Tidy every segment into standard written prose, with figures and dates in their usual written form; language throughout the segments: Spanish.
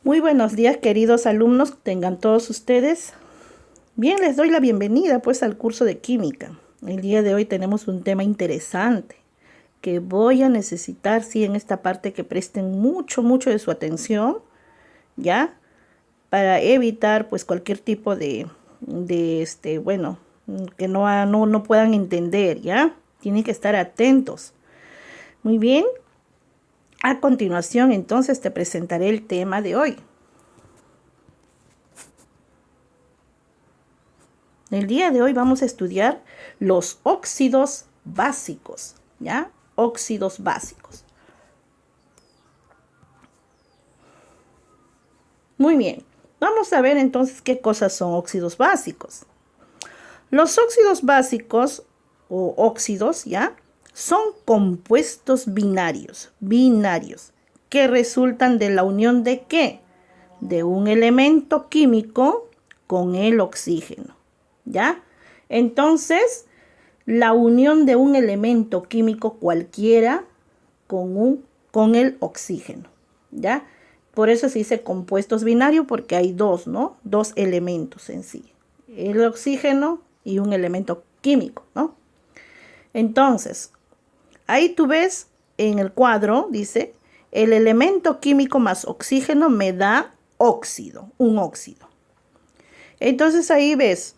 Muy buenos días, queridos alumnos, tengan todos ustedes. Bien, les doy la bienvenida pues al curso de química. El día de hoy tenemos un tema interesante que voy a necesitar, sí, en esta parte que presten mucho de su atención, ¿ya? Para evitar pues cualquier tipo bueno, que no puedan entender, ¿ya? Tienen que estar atentos. Muy bien. A continuación, entonces, te presentaré el tema de hoy. El día de hoy vamos a estudiar los óxidos básicos, ¿ya? Óxidos básicos. Muy bien, vamos a ver entonces qué cosas son óxidos básicos. Los óxidos básicos o óxidos, ¿ya? Son compuestos binarios, que resultan de la unión de ¿qué? De un elemento químico con el oxígeno, ¿ya? Entonces, la unión de un elemento químico cualquiera con el oxígeno, ¿ya? Por eso se dice compuestos binarios, porque hay dos, ¿no? Dos elementos en sí, el oxígeno y un elemento químico, ¿no? Entonces, ahí tú ves en el cuadro, dice, el elemento químico más oxígeno me da óxido, un óxido. Entonces ahí ves,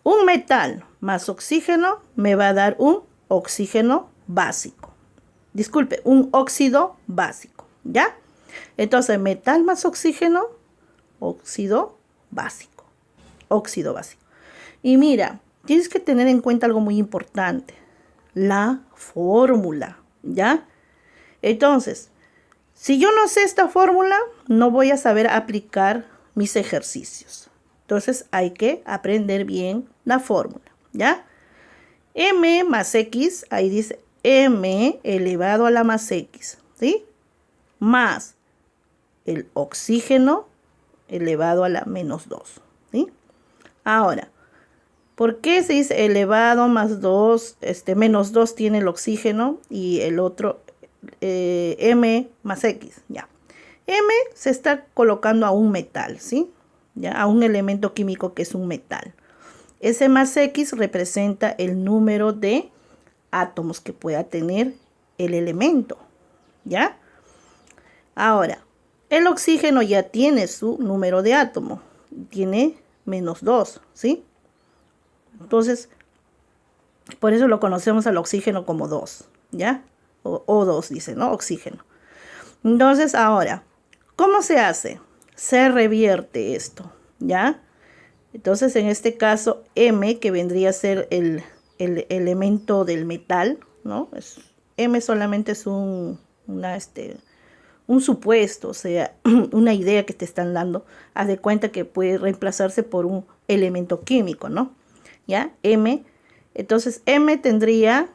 un metal más oxígeno me va a dar un oxígeno básico. Disculpe, un óxido básico, ¿ya? Entonces, metal más oxígeno, óxido básico. Óxido básico. Y mira, tienes que tener en cuenta algo muy importante. La fórmula, ¿ya? Entonces, si yo no sé esta fórmula, no voy a saber aplicar mis ejercicios. Entonces, hay que aprender bien la fórmula, ¿ya? M más X, ahí dice M elevado a la más X, ¿sí? Más el oxígeno elevado a la menos 2, ¿sí? Ahora, ¿por qué se dice elevado más 2? Menos 2 tiene el oxígeno y el otro M más X, ya. M se está colocando a un metal, ¿sí? Ya, a un elemento químico que es un metal. Ese más X representa el número de átomos que pueda tener el elemento, ¿ya? Ahora, el oxígeno ya tiene su número de átomo, tiene menos 2, ¿sí? Entonces, por eso lo conocemos al oxígeno como 2, ¿ya? O O2 dice, ¿no? Oxígeno. Entonces, ahora, ¿cómo se hace? Se revierte esto, ¿ya? Entonces, en este caso, M, que vendría a ser el elemento del metal, ¿no? M solamente es un supuesto, o sea, una idea que te están dando. Haz de cuenta que puede reemplazarse por un elemento químico, ¿no? ¿Ya? M. Entonces, M tendría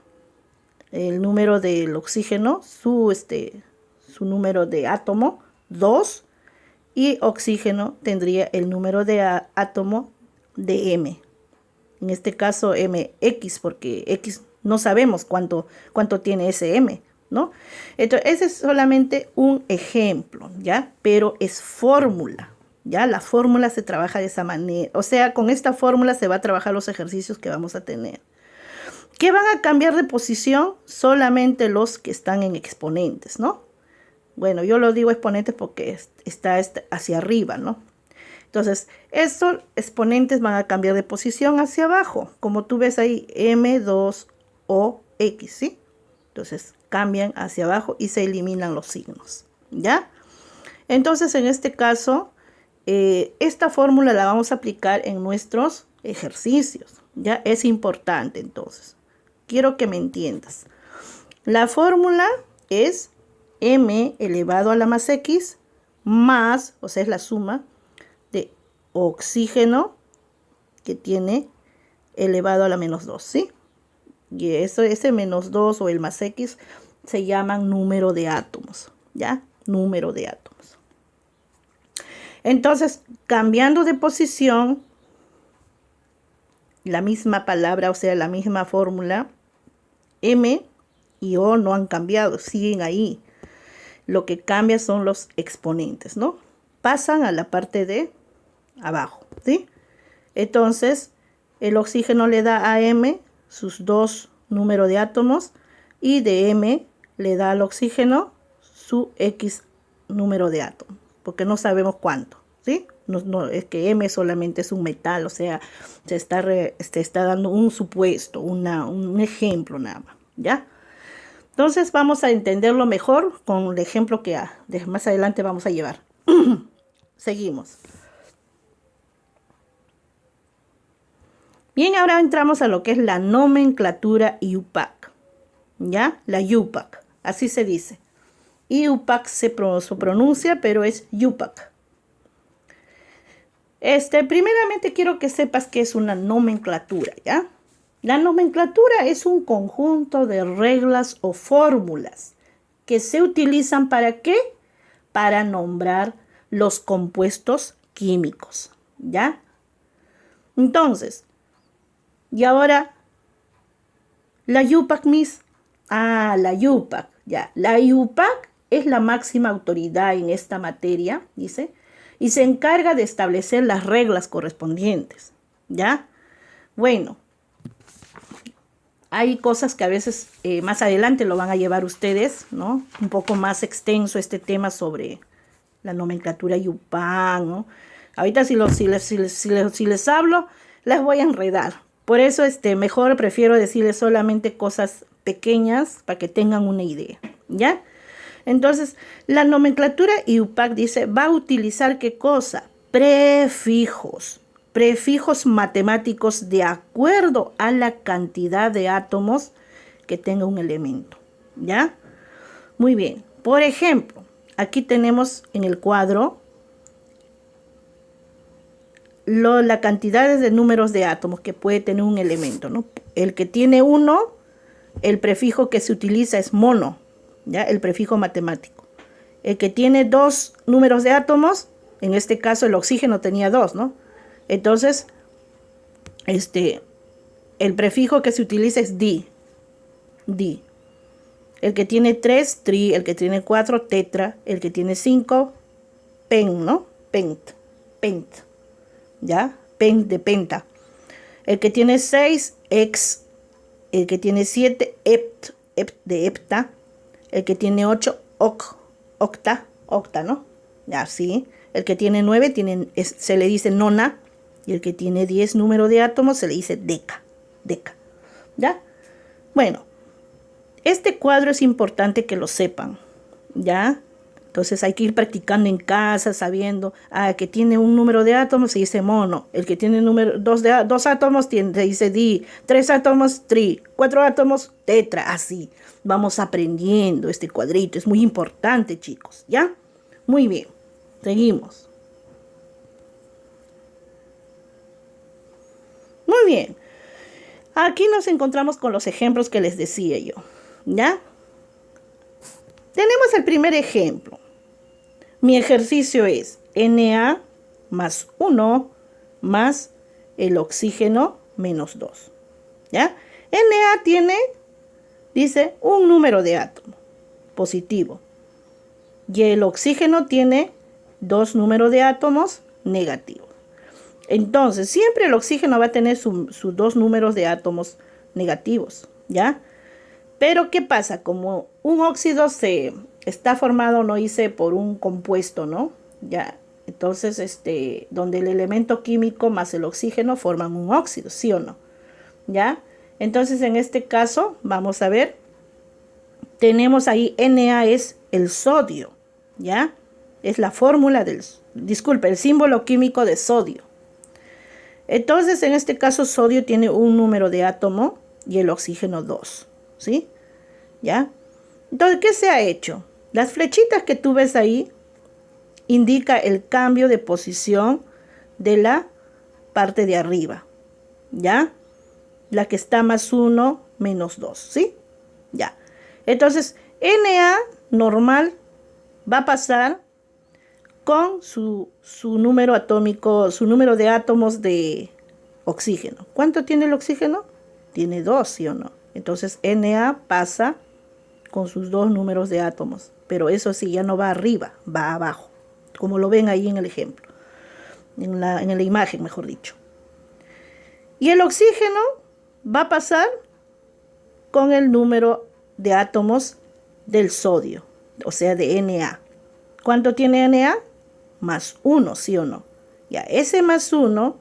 el número del oxígeno, su número de átomo, 2, y oxígeno tendría el número de átomo de M. En este caso MX, porque X no sabemos cuánto tiene ese M, ¿no? Entonces, ese es solamente un ejemplo, ¿ya? Pero es fórmula, ¿ya? La fórmula se trabaja de esa manera. O sea, con esta fórmula se va a trabajar los ejercicios que vamos a tener. ¿Qué van a cambiar de posición? Solamente los que están en exponentes, ¿no? Bueno, yo lo digo exponentes porque está hacia arriba, ¿no? Entonces, estos exponentes van a cambiar de posición hacia abajo. Como tú ves ahí, M2OX, ¿sí? Entonces, cambian hacia abajo y se eliminan los signos, ¿ya? Entonces, en este caso, esta fórmula la vamos a aplicar en nuestros ejercicios, ¿ya? Es importante, entonces. Quiero que me entiendas. La fórmula es M elevado a la más X más, o sea, es la suma de oxígeno que tiene elevado a la menos 2, ¿sí? Y ese menos 2 o el más X se llaman número de átomos, ¿ya? Número de átomos. Entonces, cambiando de posición, la misma palabra, o sea, la misma fórmula, M y O no han cambiado, siguen ahí. lo que cambia son los exponentes, ¿no? Pasan a la parte de abajo, ¿sí? Entonces, el oxígeno le da a M sus dos números de átomos y de M le da al oxígeno su X número de átomos, porque no sabemos cuánto, ¿sí? No, es que M solamente es un metal, o sea, se está dando un supuesto, un ejemplo nada más, ¿ya? Entonces vamos a entenderlo mejor con el ejemplo que más adelante vamos a llevar. Seguimos. Bien, ahora entramos a lo que es la nomenclatura IUPAC, ¿ya? La IUPAC, así se dice. IUPAC se pronuncia, pero es IUPAC. Primeramente quiero que sepas que es una nomenclatura, ¿ya? La nomenclatura es un conjunto de reglas o fórmulas que se utilizan ¿para qué? Para nombrar los compuestos químicos, ¿ya? Entonces, y ahora, la IUPAC, Miss. La IUPAC, ya. La IUPAC es la máxima autoridad en esta materia, dice, y se encarga de establecer las reglas correspondientes, ¿ya? Bueno, hay cosas que a veces más adelante lo van a llevar ustedes, ¿no? Un poco más extenso este tema sobre la nomenclatura IUPAC, ¿no? Ahorita si les hablo, les voy a enredar. Por eso mejor prefiero decirles solamente cosas pequeñas para que tengan una idea, ¿ya? Entonces, la nomenclatura IUPAC dice, va a utilizar ¿qué cosa? Prefijos matemáticos de acuerdo a la cantidad de átomos que tenga un elemento, ¿ya? Muy bien. Por ejemplo, aquí tenemos en el cuadro la cantidad de números de átomos que puede tener un elemento, ¿no? El que tiene 1, el prefijo que se utiliza es mono, ¿ya? El prefijo matemático. El que tiene 2 números de átomos, en este caso el oxígeno tenía 2, ¿no? Entonces, el prefijo que se utiliza es di. El que tiene 3, tri. El que tiene 4, tetra. El que tiene 5, pen, ¿no? Pent. ¿Ya? Pen de penta. El que tiene 6, ex. El que tiene 7, hept de hepta. El que tiene 8, octa, ¿no? Ya, sí. El que tiene 9 se le dice nona. Y el que tiene 10 número de átomos se le dice deca. ¿Ya? Bueno, este cuadro es importante que lo sepan, ¿ya? Entonces hay que ir practicando en casa, sabiendo, que tiene un número de átomos se dice mono, el que tiene dos átomos se dice di, 3 átomos tri, 4 átomos tetra, así. Vamos aprendiendo este cuadrito, es muy importante, chicos, ¿ya? Muy bien, seguimos. Muy bien, aquí nos encontramos con los ejemplos que les decía yo, ¿ya? Tenemos el primer ejemplo. Mi ejercicio es Na más 1 más el oxígeno menos 2, ¿ya? Na tiene, dice, un número de átomo positivo. Y el oxígeno tiene 2 números de átomos negativos. Entonces, siempre el oxígeno va a tener sus 2 números de átomos negativos, ¿ya? Pero, ¿qué pasa? Como un óxido está formado, no hice por un compuesto, ¿no? Ya, entonces, donde el elemento químico más el oxígeno forman un óxido, ¿sí o no? ¿Ya? Entonces, en este caso, vamos a ver, tenemos ahí, Na es el sodio, ¿ya? Es la fórmula el símbolo químico de sodio. Entonces, en este caso, sodio tiene un número de átomo y el oxígeno 2, ¿sí? ¿Ya? Entonces, ¿qué se ha hecho? Las flechitas que tú ves ahí indica el cambio de posición de la parte de arriba, ¿ya? La que está más 1 menos 2, ¿sí? Ya. Entonces, Na normal va a pasar con su número atómico, su número de átomos de oxígeno. ¿Cuánto tiene el oxígeno? Tiene 2, ¿sí o no? Entonces, Na pasa con sus 2 números de átomos. pero eso sí, ya no va arriba, va abajo, como lo ven ahí en el ejemplo, en la imagen, mejor dicho. Y el oxígeno va a pasar con el número de átomos del sodio, o sea, de Na. ¿Cuánto tiene Na? Más 1, ¿sí o no? Ya, ese más 1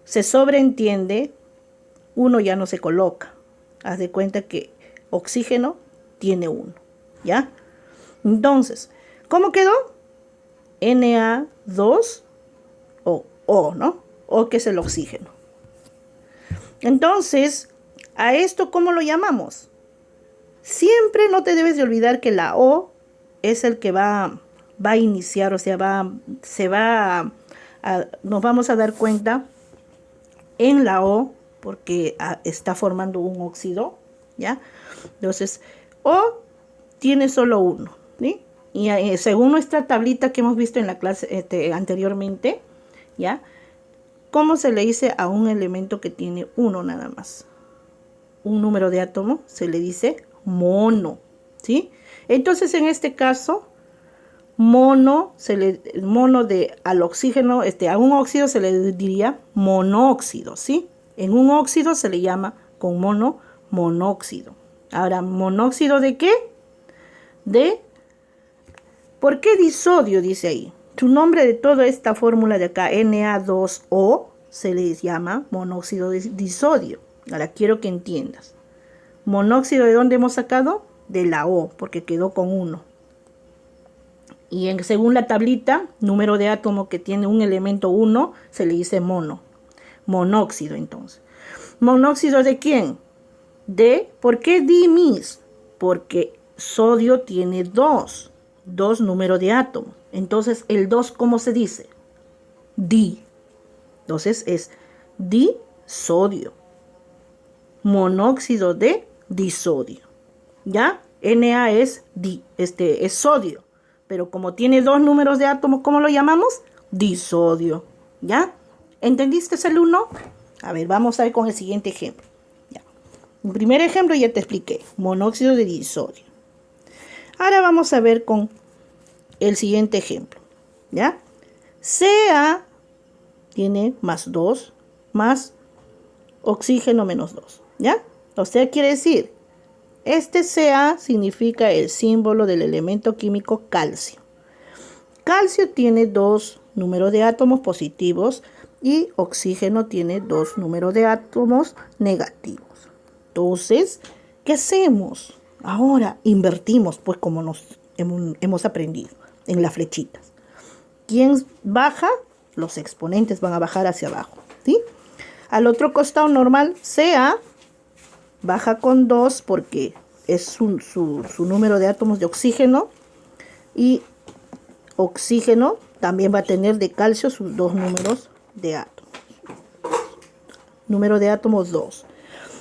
se sobreentiende, 1 ya no se coloca. Haz de cuenta que oxígeno tiene 1, ¿ya? Entonces, ¿cómo quedó? Na2 O, ¿no? O que es el oxígeno. Entonces, ¿a esto cómo lo llamamos? Siempre no te debes de olvidar que la O es el que va a iniciar, o sea, nos vamos a dar cuenta en la O, porque está formando un óxido, ¿ya? Entonces, O tiene solo 1, ¿sí? Y según nuestra tablita que hemos visto en la clase anteriormente, ¿ya? ¿Cómo se le dice a un elemento que tiene 1 nada más? Un número de átomo se le dice mono, ¿sí? Entonces, en este caso, mono al oxígeno, a un óxido se le diría monóxido, ¿sí? En un óxido se le llama con monóxido. Ahora, ¿monóxido de qué? ¿Por qué disodio dice ahí? Su nombre de toda esta fórmula de acá, Na2O, se les llama monóxido de disodio. Ahora quiero que entiendas. ¿Monóxido de dónde hemos sacado? De la O, porque quedó con 1. Y según la tablita, número de átomo que tiene un elemento 1, se le dice monóxido entonces. ¿Monóxido de quién? ¿Por qué dimis? Porque sodio tiene 2 números de átomos. Entonces, el 2, ¿cómo se dice? Di. Entonces, es disodio. Monóxido de disodio. ¿Ya? Na es sodio. Pero como tiene 2 números de átomos, ¿cómo lo llamamos? Disodio. ¿Ya? ¿Entendiste el 1? A ver, vamos a ver con el siguiente ejemplo. Ya. El primer ejemplo ya te expliqué. Monóxido de disodio. Ahora vamos a ver con el siguiente ejemplo. ¿Ya? Ca tiene más 2, más oxígeno menos 2. ¿Ya? O sea, quiere decir, Ca significa el símbolo del elemento químico calcio. Calcio tiene 2 números de átomos positivos y oxígeno tiene 2 números de átomos negativos. Entonces, ¿qué hacemos? Ahora invertimos, pues como hemos aprendido en las flechitas. ¿Quién baja? Los exponentes van a bajar hacia abajo, ¿sí? Al otro costado normal, Ca baja con 2 porque es su número de átomos de oxígeno, y oxígeno también va a tener de calcio sus 2 números de átomos. Número de átomos 2.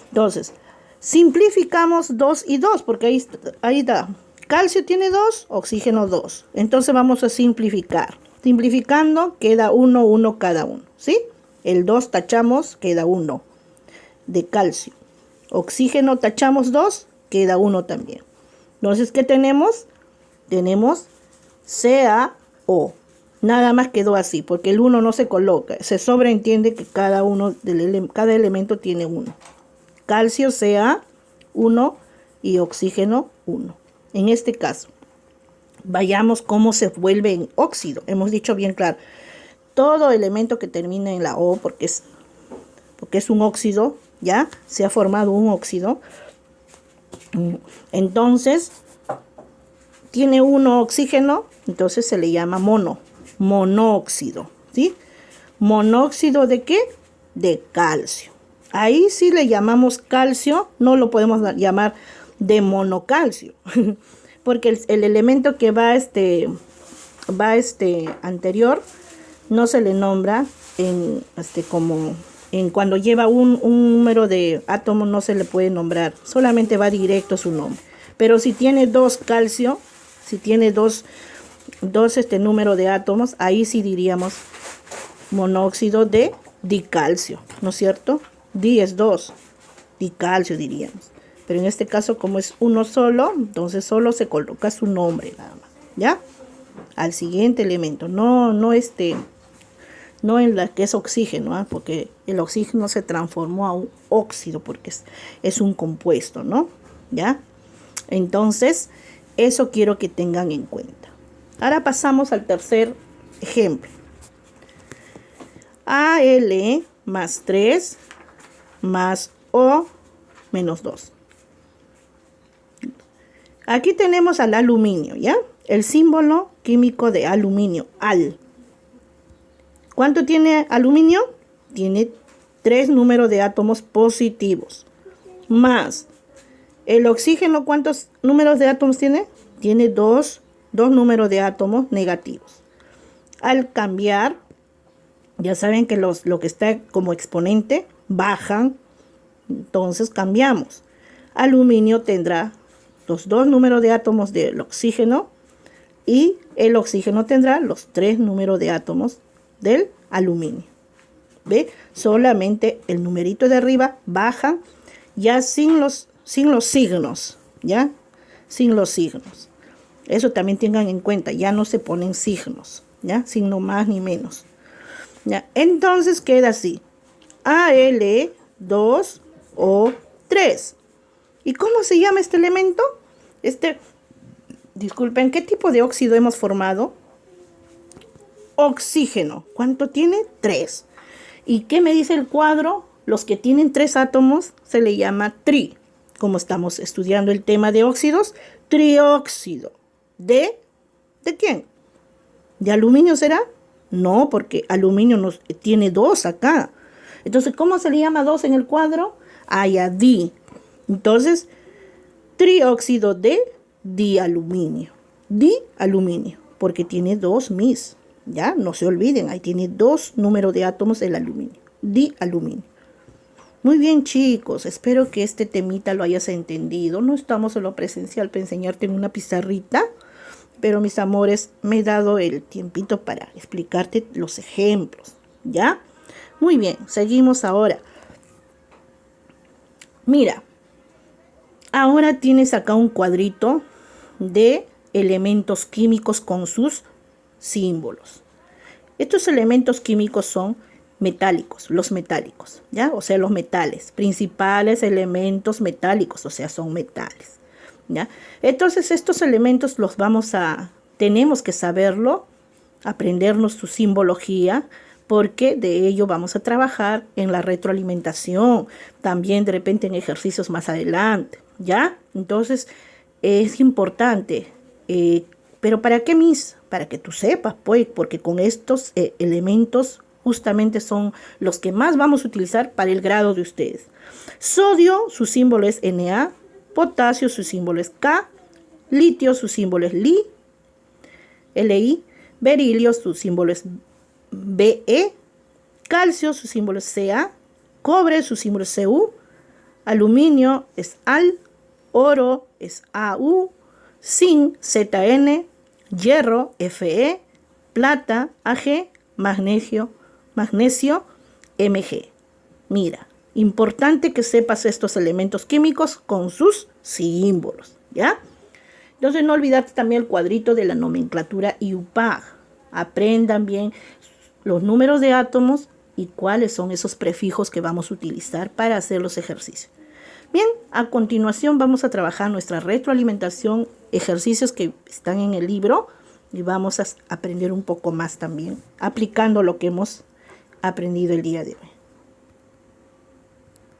Entonces, simplificamos 2 y 2 porque ahí da. Calcio tiene 2, oxígeno 2. Entonces vamos a simplificar. Simplificando queda 1 cada uno, ¿sí? El 2 tachamos, queda 1 de calcio. Oxígeno tachamos 2, queda 1 también. Entonces, ¿qué tenemos? Tenemos CaO. Nada más quedó así, porque el 1 no se coloca. Se sobreentiende que cada elemento tiene 1. Calcio Ca 1 y oxígeno 1. En este caso, vayamos cómo se vuelve en óxido. Hemos dicho bien claro, todo elemento que termina en la O, porque es un óxido, ¿ya? Se ha formado un óxido. Entonces, tiene 1 oxígeno, entonces se le llama monóxido, ¿sí? ¿Monóxido de qué? De calcio. Ahí sí le llamamos calcio, no lo podemos llamar de monocalcio, porque el elemento que va anterior no se le nombra cuando lleva un número de átomos, no se le puede nombrar, solamente va directo su nombre. Pero si tiene 2 calcio, si tiene dos número de átomos, ahí sí diríamos monóxido de dicalcio, ¿no es cierto? Di es 2, dicalcio diríamos. Pero en este caso, como es uno solo, entonces solo se coloca su nombre nada más. ¿ya? Al siguiente elemento, no en la que es oxígeno, ¿eh? Porque el oxígeno se transformó a un óxido porque es un compuesto, ¿no? ¿Ya? Entonces, eso quiero que tengan en cuenta. Ahora pasamos al tercer ejemplo. Al más 3 más O menos 2. Aquí tenemos al aluminio, ¿ya? El símbolo químico de aluminio, Al. ¿Cuánto tiene aluminio? Tiene 3 números de átomos positivos. Más el oxígeno, ¿cuántos números de átomos tiene? Tiene 2 números de átomos negativos. Al cambiar, ya saben que lo que está como exponente bajan, entonces cambiamos. Aluminio tendrá los 2 números de átomos del oxígeno y el oxígeno tendrá los 3 números de átomos del aluminio. ¿Ve? Solamente el numerito de arriba baja ya sin los signos, ¿ya? Sin los signos. Eso también tengan en cuenta, ya no se ponen signos, ¿ya? Signo más ni menos. ¿Ya? Entonces queda así. Al2O3. ¿Y cómo se llama este elemento? Disculpen, ¿qué tipo de óxido hemos formado? Oxígeno. ¿Cuánto tiene? 3. ¿Y qué me dice el cuadro? Los que tienen 3 átomos se le llama tri. Como estamos estudiando el tema de óxidos, trióxido. ¿De quién? ¿De aluminio será? No, porque aluminio tiene 2 acá. Entonces, ¿cómo se le llama 2 en el cuadro? Di. Entonces, trióxido de dialuminio. Dialuminio, porque tiene 2 mis. Ya, no se olviden, ahí tiene 2 números de átomos el aluminio. Dialuminio. Muy bien, chicos, espero que este temita lo hayas entendido. No estamos en lo presencial para enseñarte en una pizarrita, pero mis amores, me he dado el tiempito para explicarte los ejemplos, ¿ya? Muy bien, seguimos ahora. Mira, ahora tienes acá un cuadrito de elementos químicos con sus símbolos. Estos elementos químicos son metálicos, los metálicos, ¿ya? O sea, los metales, principales elementos metálicos, o sea, son metales, ¿ya? Entonces, estos elementos tenemos que saberlo, aprendernos su simbología, porque de ello vamos a trabajar en la retroalimentación, también de repente en ejercicios más adelante, ¿ya? Entonces, es importante, pero ¿para qué, Miss? Para que tú sepas, pues, porque con estos elementos justamente son los que más vamos a utilizar para el grado de ustedes. Sodio, su símbolo es Na, potasio, su símbolo es K, litio, su símbolo es Li, berilio, su símbolo es Be, calcio, su símbolo es Ca, cobre, su símbolo es Cu, aluminio es Al, oro es Au, zinc, Zn, hierro, Fe, plata, Ag, magnesio, Mg. Mira, importante que sepas estos elementos químicos con sus símbolos, ¿ya? Entonces no olvidarte también el cuadrito de la nomenclatura IUPAC. Aprendan bien los números de átomos y cuáles son esos prefijos que vamos a utilizar para hacer los ejercicios. Bien, a continuación vamos a trabajar nuestra retroalimentación, ejercicios que están en el libro, y vamos a aprender un poco más también, aplicando lo que hemos aprendido el día de hoy.